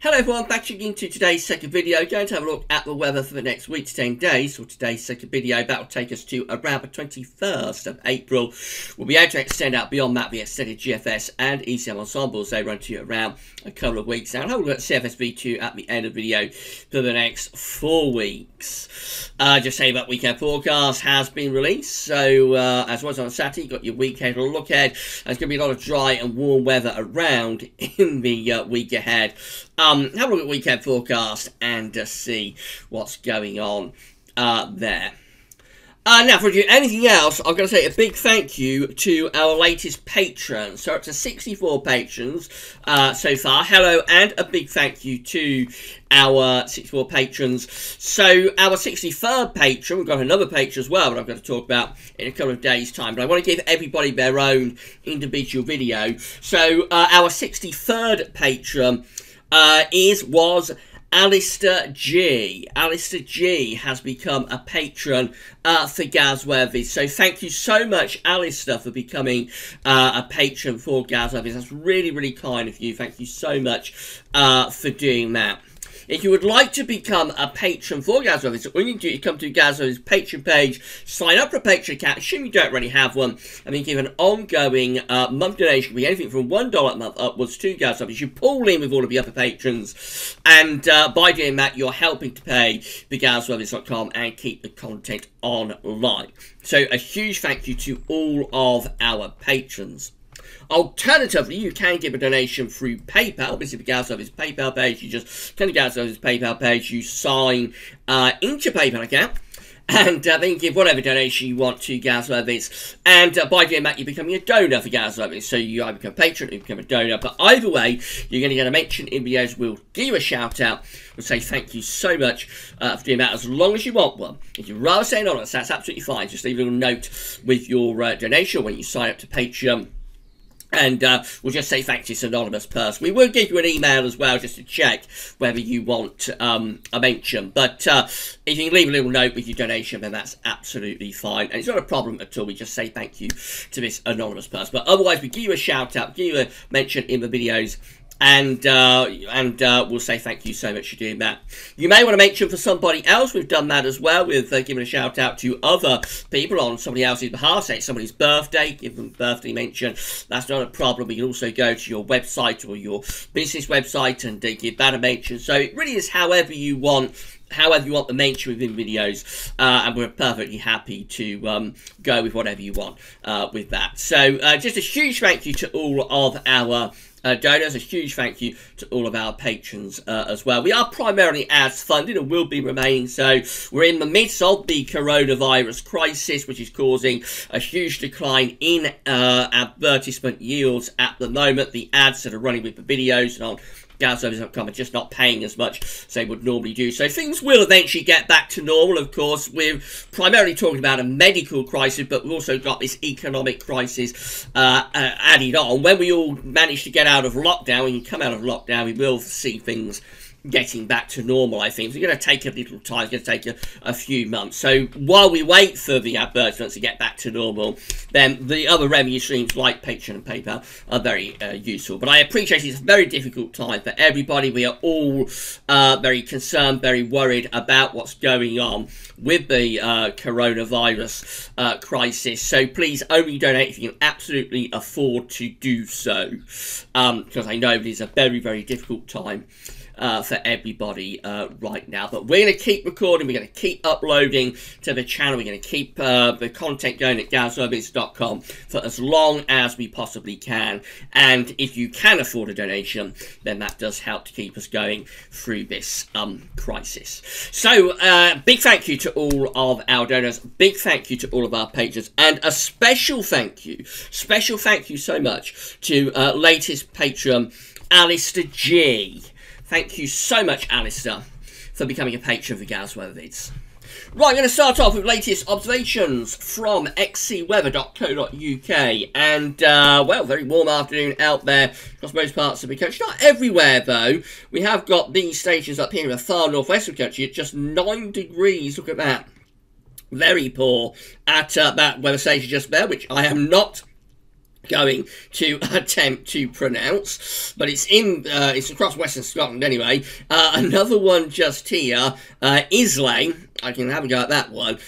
Hello everyone, back again to today's second video. Going to have a look at the weather for the next week to 10 days. For today's second video, that will take us to around the 21st of April. We'll be able to extend out beyond that the extended GFS and ECM ensembles. They run to around a couple of weeks. Now, I'll have a look at CFSV2 at the end of the video for the next 4 weeks. Just say that weekend forecast has been released. So, as was on Saturday, you've got your weekend look ahead. There's going to be a lot of dry and warm weather around in the week ahead. Have a look at weekend forecast and see what's going on there. Now, before we do anything else, I'm going to say a big thank you to our latest patrons. So, up to 64 patrons so far. Hello, and a big thank you to our 64 patrons. So, our 63rd patron, we've got another patron as well, that I'm going to talk about in a couple of days' time. But I want to give everybody their own individual video. So, our 63rd patron was Alistair G. Alistair G has become a patron for Gazworthies. So thank you so much, Alistair, for becoming a patron for Gazworthies. That's really, really kind of you. Thank you so much for doing that. If you would like to become a patron for Gazworthies, all you need to do is come to Gazworthies' Patreon page, sign up for a Patreon account, assume you don't already have one, and then give an ongoing month donation. It can be anything from $1 a month upwards to Gazworthies. You pool in with all of the other patrons, and by doing that, you're helping to pay the Gazworthies.com and keep the content online. So a huge thank you to all of our patrons. Alternatively, you can give a donation through PayPal. Visit the Gazworthies PayPal page. You just turn to Gazworthies PayPal page, you sign into your PayPal account, and then you give whatever donation you want to Gazworthies. And by doing that, you're becoming a donor for Gazworthies. So you either become a patron or you become a donor. But either way, you're going to get a mention in videos. We'll give you a shout out. We'll say thank you so much for doing that, as long as you want one. If you'd rather say anonymous, that's absolutely fine. Just leave a little note with your donation when you sign up to Patreon. And we'll just say thank you to this anonymous person. We will give you an email as well, just to check whether you want a mention. But if you can leave a little note with your donation, then that's absolutely fine. And it's not a problem at all. We just say thank you to this anonymous person. But otherwise, we give you a shout out, give you a mention in the videos. And we'll say thank you so much for doing that. You may want to mention for somebody else. We've done that as well. We've given a shout out to other people on somebody else's behalf. Say it's somebody's birthday, give them a birthday mention. That's not a problem. You can also go to your website or your business website and give that a mention. So it really is however you want the mention within videos, and we're perfectly happy to go with whatever you want with that. So just a huge thank you to all of our donors, a huge thank you to all of our patrons as well. We are primarily ads funded and will be remaining so. We're in the midst of the coronavirus crisis, which is causing a huge decline in advertisement yields at the moment. The ads that are running with the videos and on Gazworthies.com are just not paying as much as they would normally do. So things will eventually get back to normal, of course. We're primarily talking about a medical crisis, but we've also got this economic crisis added on. When we all manage to get out of lockdown, when you come out of lockdown, we will see things getting back to normal, I think. It's going to take a little time. It's going to take a few months. So while we wait for the advertisements to get back to normal, then the other revenue streams like Patreon and PayPal are very useful. But I appreciate it's a very difficult time for everybody. We are all very concerned, very worried about what's going on with the coronavirus crisis. So please only donate if you can absolutely afford to do so, because I know it is a very, very difficult time for everybody right now. But we're going to keep recording, we're going to keep uploading to the channel, we're going to keep the content going at Gazworthies.com for as long as we possibly can. And if you can afford a donation, then that does help to keep us going through this crisis. So big thank you to all of our donors, big thank you to all of our patrons, and a special thank you so much to latest patron Alistair G. Thank you so much, Alistair, for becoming a patron for Gazworthies. Right, I'm going to start off with latest observations from xcweather.co.uk. And, well, very warm afternoon out there across most parts of the country. Not everywhere, though. We have got these stations up here in the far northwest of the country at just 9 degrees. Look at that. Very poor at that weather station just there, which I am not going to attempt to pronounce, but it's across Western Scotland anyway. Another one just here, Islay. I can have a go at that one,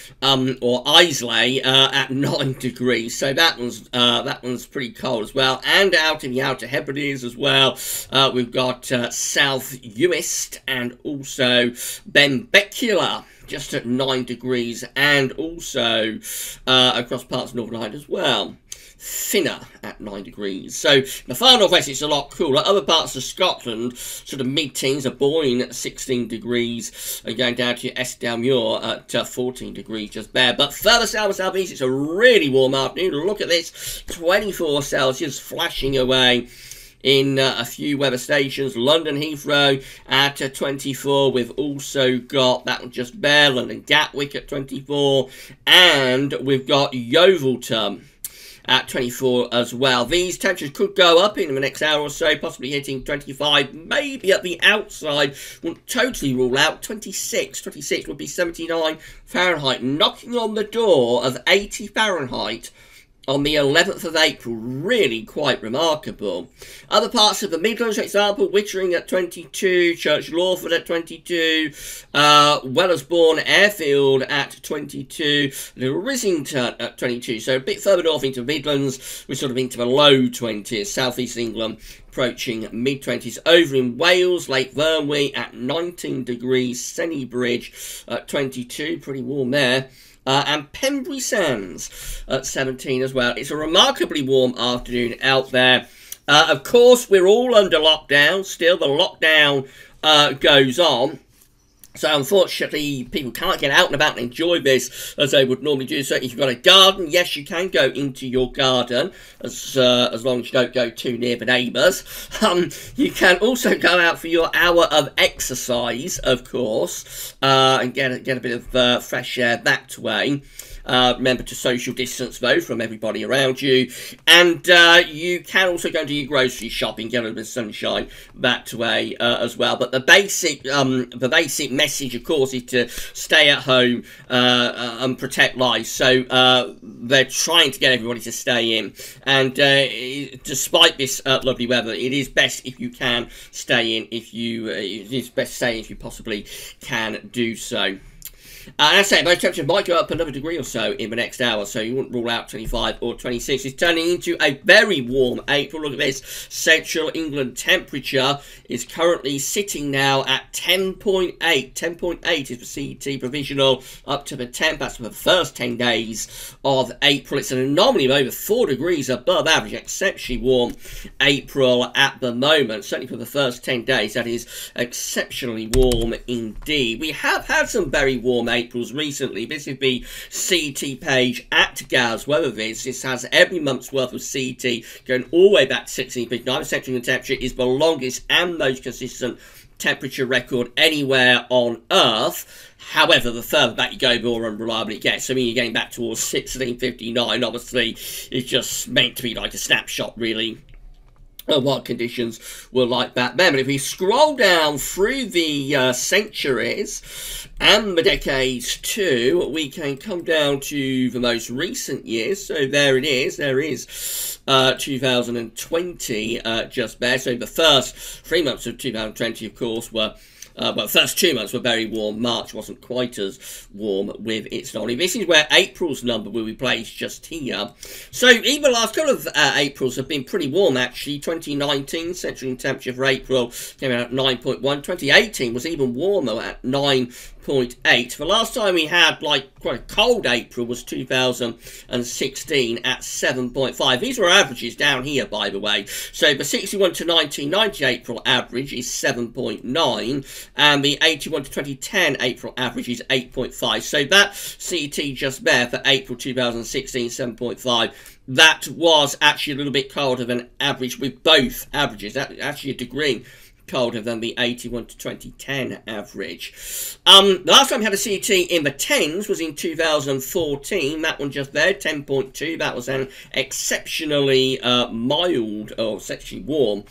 or Islay at 9 degrees. So that one's pretty cold as well. And out in the Outer Hebrides as well, we've got South Uist and also Benbecula, just at 9 degrees, and also across parts of Northern Ireland as well. Thinner at 9 degrees. So the far northwest it's a lot cooler. Other parts of Scotland, sort of mid-teens, are Boyne at 16 degrees, and going down to Esdalmuir at 14 degrees just there. But further south and southeast, it's a really warm afternoon. Look at this, 24 Celsius flashing away in a few weather stations. London Heathrow at 24. We've also got that one just there, London Gatwick at 24, and we've got Yeovilton at 24 as well. These temperatures could go up in the next hour or so, possibly hitting 25, maybe at the outside. Won't totally rule out 26. 26 would be 79 Fahrenheit, knocking on the door of 80 Fahrenheit on the 11th of April. Really quite remarkable. Other parts of the Midlands, for example, Wittering at 22, Church Lawford at 22, Wellersbourne Airfield at 22, Little Rissington at 22. So a bit further north into Midlands, we're sort of into the low 20s. South East England approaching mid-20s. Over in Wales, Lake Vyrnwy at 19 degrees, Senny Bridge at 22, pretty warm there. And Pembury Sands at 17 as well. It's a remarkably warm afternoon out there. Of course, we're all under lockdown. Still, the lockdown goes on. So, unfortunately, people can't get out and about and enjoy this as they would normally do. So, if you've got a garden, yes, you can go into your garden, as long as you don't go too near the neighbours. You can also go out for your hour of exercise, of course, and get a bit of fresh air that way. Remember to social distance, though, from everybody around you. And you can also go and do your grocery shopping, get a bit of sunshine that way as well. But the basic message, of course, is to stay at home and protect lives. So they're trying to get everybody to stay in. And despite this lovely weather, it is best if you can stay in. It is best staying if you possibly can do so. And I say, most temperatures might go up another degree or so in the next hour, so you wouldn't rule out 25 or 26. It's turning into a very warm April. Look at this. Central England temperature is currently sitting now at 10.8. 10.8 is the CET provisional up to the 10th. That's for the first 10 days of April. It's an anomaly of over 4 degrees above average. Exceptionally warm April at the moment. Certainly for the first 10 days, that is exceptionally warm indeed. We have had some very warm Aprils recently. This is the CET page at Gaz WeatherViz. This has every month's worth of CET going all the way back to 1659. Central England temperature is the longest and most consistent temperature record anywhere on Earth. However, the further back you go, the more unreliable it gets. I mean, you're getting back towards 1659. Obviously, it's just meant to be like a snapshot, really, what conditions were like back then. But if we scroll down through the centuries and the decades too, we can come down to the most recent years. So there it is. There is 2020 just there. So the first 3 months of 2020, of course, were well, the first 2 months were very warm. March wasn't quite as warm with its anomaly. This is where April's number will be placed just here. So even the last couple of Aprils have been pretty warm, actually. 2019, central temperature for April came out at 9.1. 2018 was even warmer at 9.8. The last time we had like quite a cold April was 2016 at 7.5. These were averages down here, by the way. So the 61 to 1990 April average is 7.9, and the 81 to 2010 April average is 8.5. So that CET just there for April 2016, 7.5. That was actually a little bit colder than average with both averages. That actually a degree colder than the 81 to 2010 average. The last time we had a CET in the 10s was in 2014. That one just there, 10.2. That was an exceptionally mild, or exceptionally warm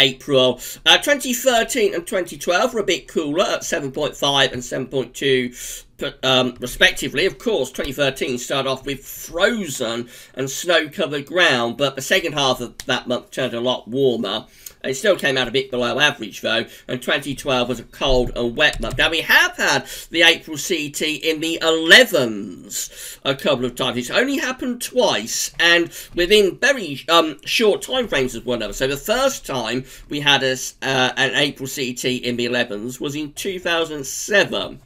April. 2013 and 2012 were a bit cooler at 7.5 and 7.2 respectively. Of course, 2013 started off with frozen and snow-covered ground, but the second half of that month turned a lot warmer. It still came out a bit below average, though, and 2012 was a cold and wet month. Now, we have had the April CET in the 11s a couple of times. It's only happened twice, and within very short time frames as well. So the first time we had an April CET in the 11s was in 2007.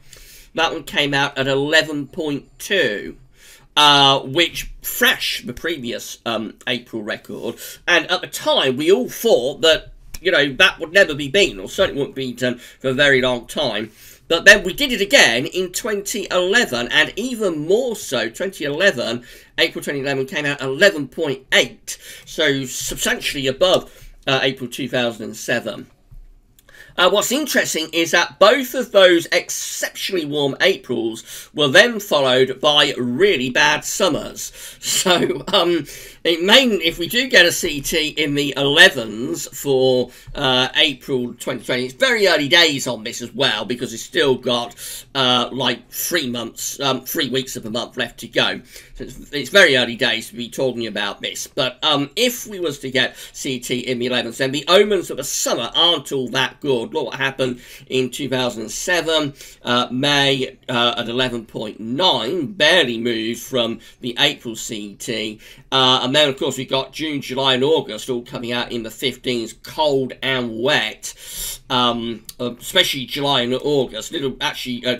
That one came out at 11.2. Which thrashed the previous April record, and at the time we all thought that, you know, that would never be beaten, or certainly wouldn't be beaten for a very long time. But then we did it again in 2011, and even more so, 2011, April 2011 came out 11.8, so substantially above April 2007. What's interesting is that both of those exceptionally warm Aprils were then followed by really bad summers. So, if we do get a CET in the 11s for April 2020, it's very early days on this as well, because it's still got like 3 weeks of the month left to go. So it's very early days to be talking about this. But if we was to get CET in the 11s, then the omens of the summer aren't all that good. Look what happened in 2007. May at 11.9, barely moved from the April CET. And then, of course, we got June, July, and August all coming out in the 15s, cold and wet. Especially July and August.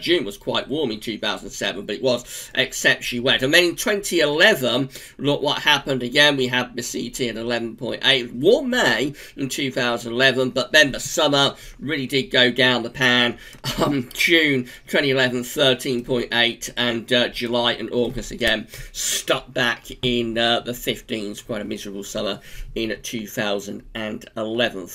June was quite warm in 2007, but it was exceptionally wet. And then in 2011, look what happened again. We had the CET at 11.8. Warm May in 2011, but then the summer really did go down the pan. June 2011, 13.8, and July and August again stuck back in the 15s. Quite a miserable summer in 2011.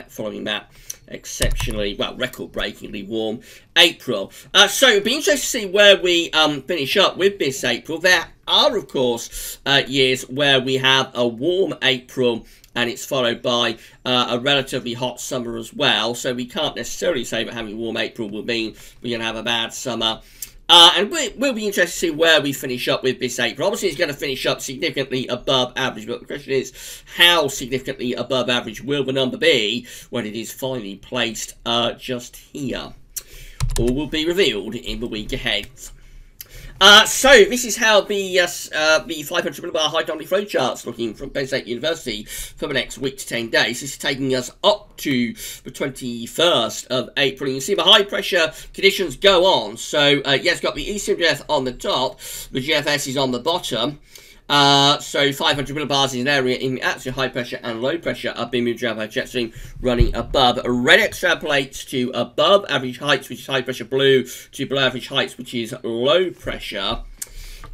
Following that exceptionally, well, record-breakingly warm April. So it'll be interesting to see where we finish up with this April. There are, of course, years where we have a warm April and it's followed by a relatively hot summer as well. So we can't necessarily say that having a warm April will mean we're going to have a bad summer. And we'll be interested to see where we finish up with this April. Obviously, it's going to finish up significantly above average, but the question is, how significantly above average will the number be when it is finally placed just here? All will be revealed in the week ahead. So this is how the 500 millibar high dynamic flow chart's looking from Penn State University for the next week to 10 days. This is taking us up to the 21st of April. You can see the high pressure conditions go on. So yes, got the ECMWF on the top, the GFS is on the bottom. So 500 millibars is an area in absolute high pressure and low pressure are being moved around by jet stream running above. Red extrapolates to above average heights, which is high pressure. Blue to below average heights, which is low pressure.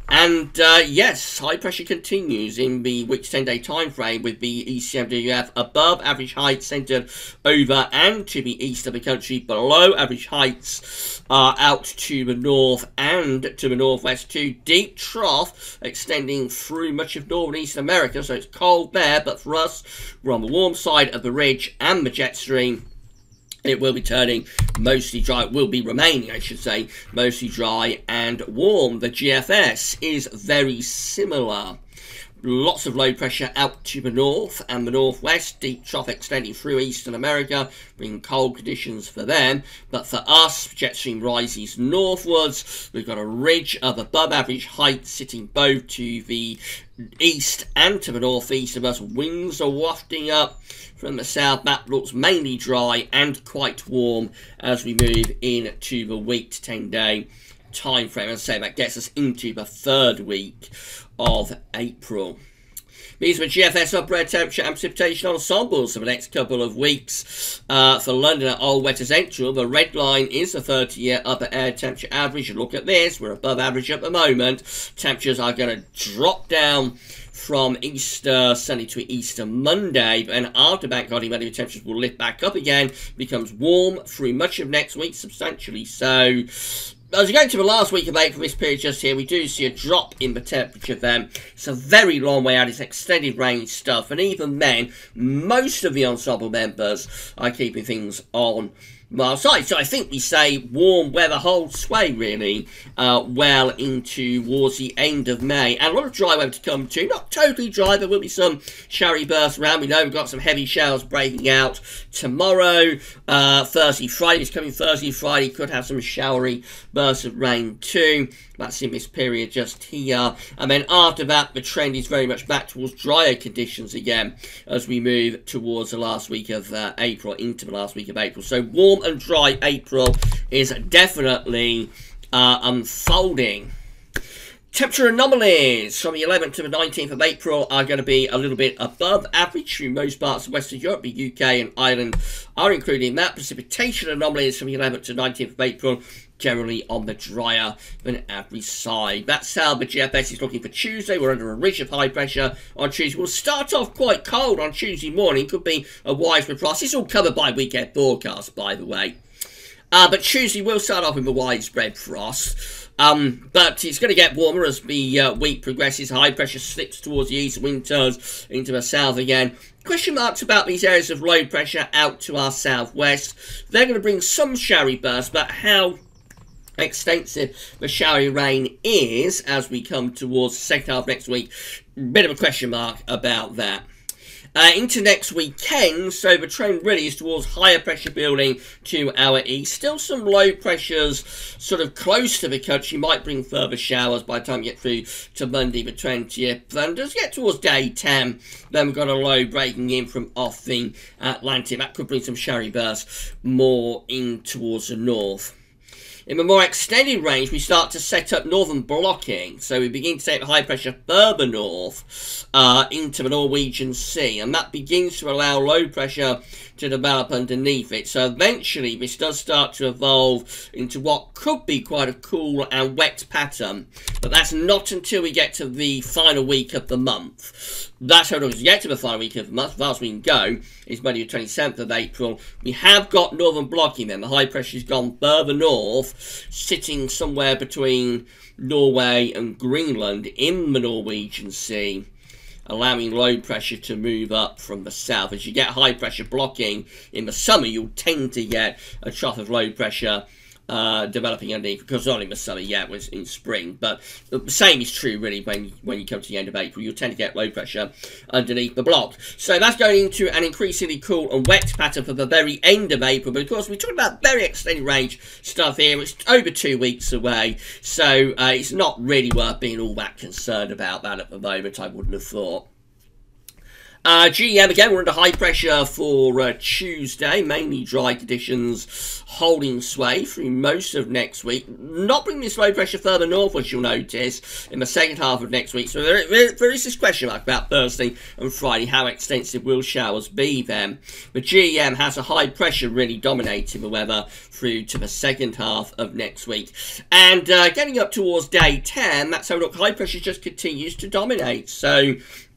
And yes, high pressure continues in the week to 10 day time frame with the ECMWF above average heights centered over and to the east of the country, below average heights out to the north and to the northwest too. Deep trough extending through much of northern East America, so it's cold there, but for us, we're on the warm side of the ridge and the jet stream. It will be turning mostly dry, will be remaining, I should say, mostly dry and warm. The GFS is very similar. Lots of low pressure out to the north and the northwest, deep trough extending through eastern America, bringing cold conditions for them. But for us, jet stream rises northwards. We've got a ridge of above average height sitting both to the east and to the northeast of us. Winds are wafting up from the south. That looks mainly dry and quite warm as we move into the week to 10 day time frame. As I say, that gets us into the third week of April. These were GFS upper air temperature and precipitation ensembles for the next couple of weeks. For London at Old Wet Central, the red line is the 30-year upper air temperature average. Look at this, we're above average at the moment. Temperatures are going to drop down from Easter Sunday to Easter Monday, and after Bank Holiday Monday, the temperatures will lift back up again, becomes warm through much of next week, substantially so. as we go into the last week of April, this period just here, we do see a drop in the temperature then. It's a very long way out, it's extended range stuff, and even then, most of the ensemble members are keeping things on mild side. So I think we say warm weather holds sway really well into towards the end of May, and a lot of dry weather to come too. Not totally dry, there will be some showery bursts around. We know we've got some heavy showers breaking out tomorrow, Thursday, Friday. It's coming Thursday, Friday, could have some showery bursts of rain too. That's in this period just here, and then after that the trend is very much back towards drier conditions again as we move towards the last week of April, into the last week of April. So warm and dry April is definitely unfolding. Temperature anomalies from the 11th to the 19th of April are going to be a little bit above average through most parts of Western Europe. The UK and Ireland are included in that. Precipitation anomalies from the 11th to 19th of April generally on the drier than average side. That's how the GFS is looking for Tuesday. We're under a ridge of high pressure on Tuesday. We'll start off quite cold on Tuesday morning. Could be a widespread frost. It's all covered by weekend forecast, by the way. But Tuesday will start off with a widespread frost. But it's going to get warmer as the week progresses. High pressure slips towards the east, wind turns into the south again. Question marks about these areas of low pressure out to our southwest. They're going to bring some showery bursts, but how extensive the showery rain is as we come towards the second half next week, bit of a question mark about that. Into next weekend, so the trend really is towards higher pressure building to our east. Still some low pressures sort of close to the country, might bring further showers by the time we get through to Monday the 20th. And as we get towards day 10, then we've got a low breaking in from off the Atlantic. That could bring some showery bursts more in towards the north. In the more extended range, we start to set up northern blocking. So we begin to take high pressure further north into the Norwegian Sea. And that begins to allow low pressure to develop underneath it. So eventually this does start to evolve into what could be quite a cool and wet pattern. But that's not until we get to the final week of the month. That's how long as we get to the final week of the month. As far as we can go is Monday the 27th of April. We have got northern blocking then. The high pressure has gone further north, sitting somewhere between Norway and Greenland in the Norwegian Sea, allowing low pressure to move up from the south. As you get high pressure blocking in the summer, you'll tend to get a trough of low pressure developing underneath, because not in the summer yet, was in spring, but the same is true really when you come to the end of April. You'll tend to get low pressure underneath the block. So that's going into an increasingly cool and wet pattern for the very end of April, but of course we're talking about very extended range stuff here. It's over 2 weeks away, so it's not really worth being all that concerned about that at the moment, I wouldn't have thought. GEM, again, we're under high pressure for Tuesday. Mainly dry conditions holding sway through most of next week. Not bringing this low pressure further north, as you'll notice, in the second half of next week. So there is this question mark about Thursday and Friday. How extensive will showers be then? But GEM has a high pressure really dominating the weather through to the second half of next week. And getting up towards day 10, that's how look, high pressure just continues to dominate. So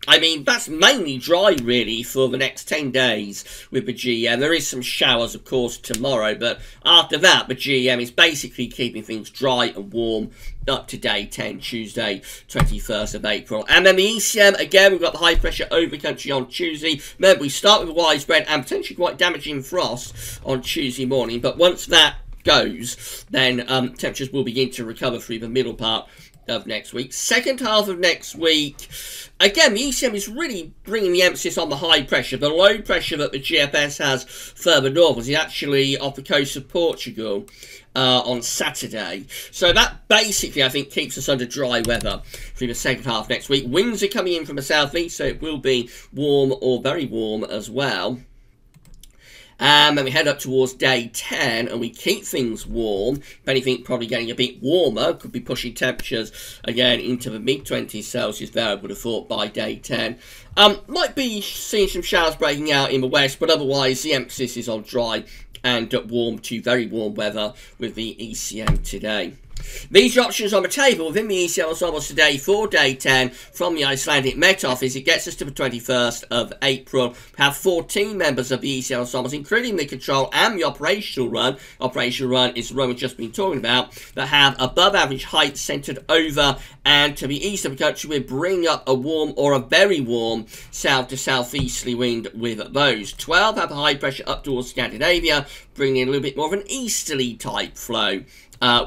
I mean, that's mainly dry, really, for the next 10 days with the GEM. There is some showers, of course, tomorrow, but after that, the GEM is basically keeping things dry and warm up to day 10, Tuesday, 21st of April. And then the ECM, again, we've got the high pressure over country on Tuesday. Remember, we start with a widespread and potentially quite damaging frost on Tuesday morning, but once that goes, then temperatures will begin to recover through the middle part of next week. Second half of next week, again, the ECM is really bringing the emphasis on the high pressure. The low pressure that the GFS has further north is actually off the coast of Portugal on Saturday. So that basically, I think, keeps us under dry weather through the second half next week. Winds are coming in from the southeast, so it will be warm or very warm as well. And then we head up towards day 10 and we keep things warm. If anything, probably getting a bit warmer. Could be pushing temperatures again into the mid-20s Celsius there, I would have thought, by day 10. Might be seeing some showers breaking out in the west, but otherwise the emphasis is on dry and warm to very warm weather with the ECM today. These are options on the table within the ECL Ensembles today for day 10 from the Icelandic Met Office. It gets us to the 21st of April. We have 14 members of the ECL Ensembles, including the control and the operational run. Operational run is the run we've just been talking about, that have above average height centered over and to the east of the country. We're bringing up a warm or a very warm south to southeasterly wind with those. 12 have a high pressure up towards Scandinavia, bringing in a little bit more of an easterly type flow.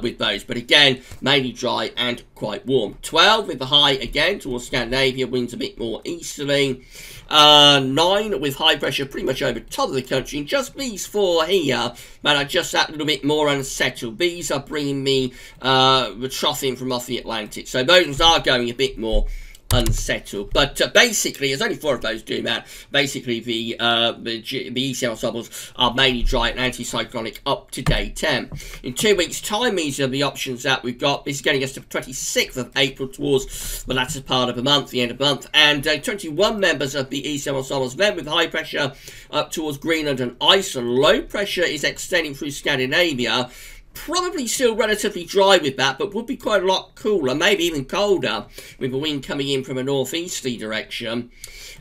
With those, but again, mainly dry and quite warm. 12 with the high again towards Scandinavia, winds a bit more easterly. 9 with high pressure pretty much over the top of the country, and just these 4 here, man, are just that little bit more unsettled. These are bringing me the trough in from off the Atlantic, so those are going a bit more unsettled, but basically there's only 4 of those doing that. Basically the ECL Ensembles are mainly dry and anticyclonic up to day 10. In 2 weeks time, these are the options that we've got. This is getting us to the 26th of April, towards the latter part of the month, the end of the month, and 21 members of the ECL Ensembles then with high pressure up towards Greenland and Iceland. Low pressure is extending through Scandinavia. Probably still relatively dry with that, but would be quite a lot cooler, maybe even colder, with the wind coming in from a northeasterly direction.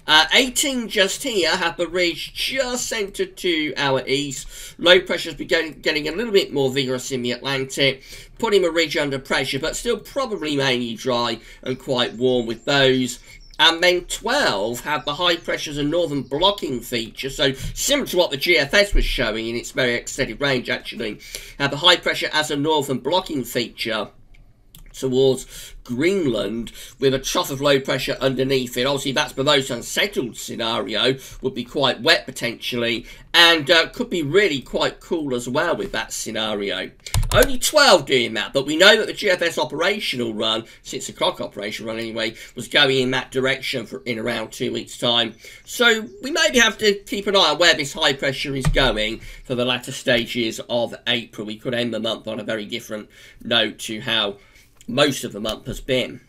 18 just here have the ridge just centred to our east. Low pressure has been getting a little bit more vigorous in the Atlantic, putting the ridge under pressure, but still probably mainly dry and quite warm with those. And then 12 have the high pressures and northern blocking feature, so similar to what the GFS was showing in its very extended range, actually. Have the high pressure as a northern blocking feature towards Greenland, with a trough of low pressure underneath it. Obviously, that's the most unsettled scenario, would be quite wet potentially, and could be really quite cool as well with that scenario. Only 12 doing that, but we know that the GFS operational run, 6 o'clock operational run anyway, was going in that direction for in around 2 weeks' time. So we maybe have to keep an eye on where this high pressure is going for the latter stages of April. We could end the month on a very different note to how most of the month has been.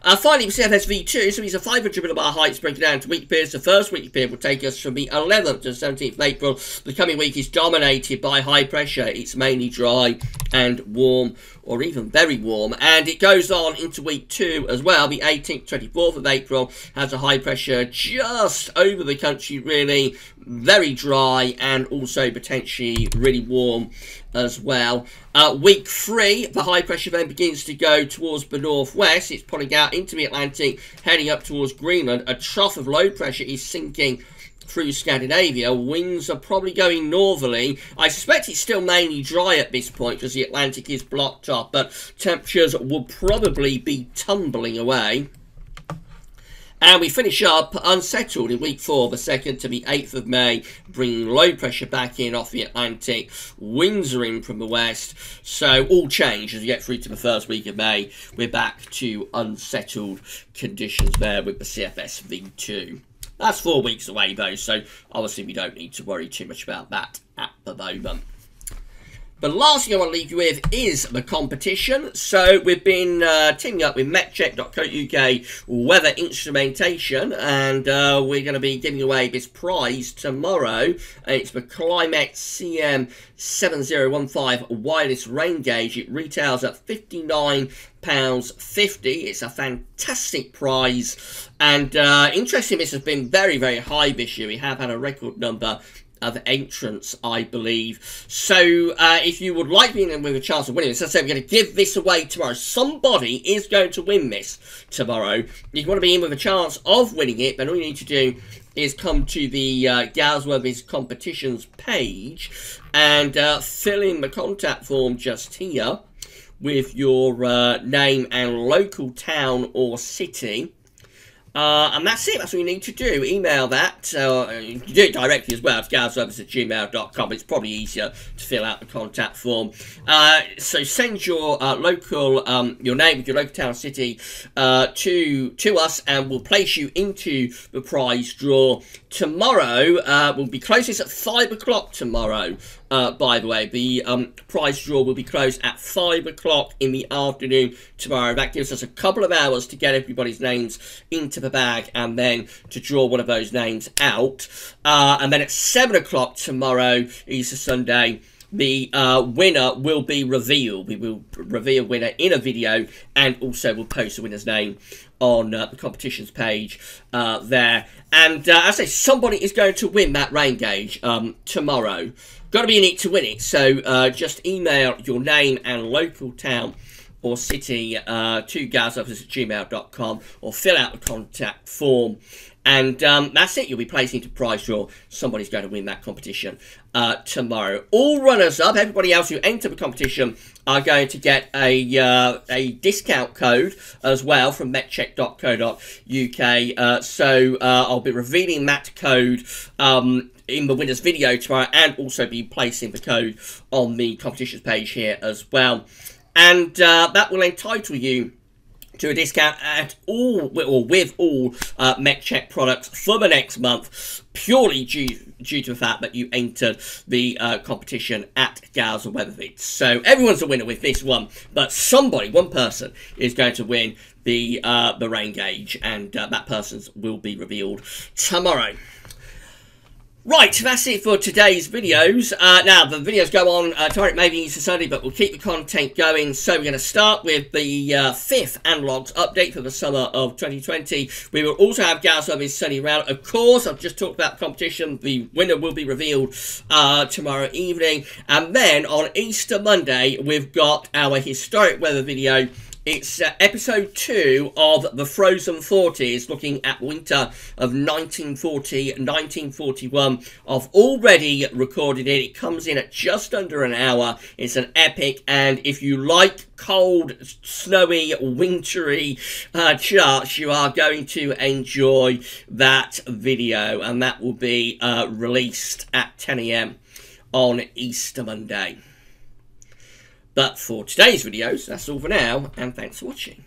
Finally, with CFS V2, so these are 500 millibar heights breaking down to weekly periods. The first weekly period will take us from the 11th to the 17th of April. The coming week is dominated by high pressure. It's mainly dry and warm, or even very warm, and it goes on into week 2 as well. The 18th, 24th of April has a high pressure just over the country, really very dry and also potentially really warm as well. Week 3, the high pressure then begins to go towards the northwest. It's pulling out into the Atlantic, heading up towards Greenland. A trough of low pressure is sinking through Scandinavia. Winds are probably going northerly. I suspect it's still mainly dry at this point because the Atlantic is blocked off, but temperatures will probably be tumbling away. And we finish up unsettled in week 4, the 2nd to the 8th of May, bringing low pressure back in off the Atlantic. Winds are in from the west, so all change as we get through to the first week of May. We're back to unsettled conditions there with the CFS V2. That's 4 weeks away though, so obviously we don't need to worry too much about that at the moment. The last thing I want to leave you with is the competition. So we've been teaming up with metcheck.co.uk weather instrumentation, and we're going to be giving away this prize tomorrow. It's the Climate CM7015 wireless rain gauge. It retails at £59.50. It's a fantastic prize, and interesting, this has been very, very high this year. We have had a record number of entrants, I believe. So if you would like me with a chance of winning this, as I said, we're going to give this away tomorrow. Somebody is going to win this tomorrow. If you want to be in with a chance of winning it, then all you need to do is come to the Galsworthy's competitions page and fill in the contact form just here with your name and local town or city. And that's it. That's what you need to do. Email that. You can do it directly as well. It's galservice@gmail.com. It's probably easier to fill out the contact form. So send your local, your name with your local town, city, to us, and we'll place you into the prize draw tomorrow. We'll be closing this at 5 o'clock tomorrow. By the way, the prize draw will be closed at 5 o'clock in the afternoon tomorrow. That gives us a couple of hours to get everybody's names into the bag and then to draw one of those names out. And then at 7 o'clock tomorrow, Easter Sunday, the winner will be revealed. We will reveal winner in a video, and also we'll post the winner's name on the competitions page there. And as I say, somebody is going to win that rain gauge tomorrow. Got to be in it to win it, so just email your name and local town or city to gazoffice@gmail.com, or fill out the contact form. And that's it. You'll be placing into prize draw. Somebody's going to win that competition tomorrow. All runners-up, everybody else who enter the competition, are going to get a discount code as well from metcheck.co.uk. So I'll be revealing that code in the winner's video tomorrow, and also be placing the code on the competitions page here as well. And that will entitle you to a discount at all, or with all MetCheck products for the next month, purely due to the fact that you entered the competition at Gals and Weatherford. So everyone's a winner with this one, but somebody, one person, is going to win the rain gauge, and that person will be revealed tomorrow. Right, that's it for today's videos. Now, the videos go on tomorrow, maybe Easter Sunday, but we'll keep the content going. So we're going to start with the 5th Analogs update for the summer of 2020. We will also have Gals Weatherford's Sunny Round. Of course, I've just talked about the competition. The winner will be revealed tomorrow evening. And then on Easter Monday, we've got our historic weather video. It's episode 2 of the Frozen 40s, looking at winter of 1940-1941. I've already recorded it. It comes in at just under an hour. It's an epic, and if you like cold, snowy, wintry charts, you are going to enjoy that video, and that will be released at 10 AM on Easter Monday. But for today's videos, that's all for now, and thanks for watching.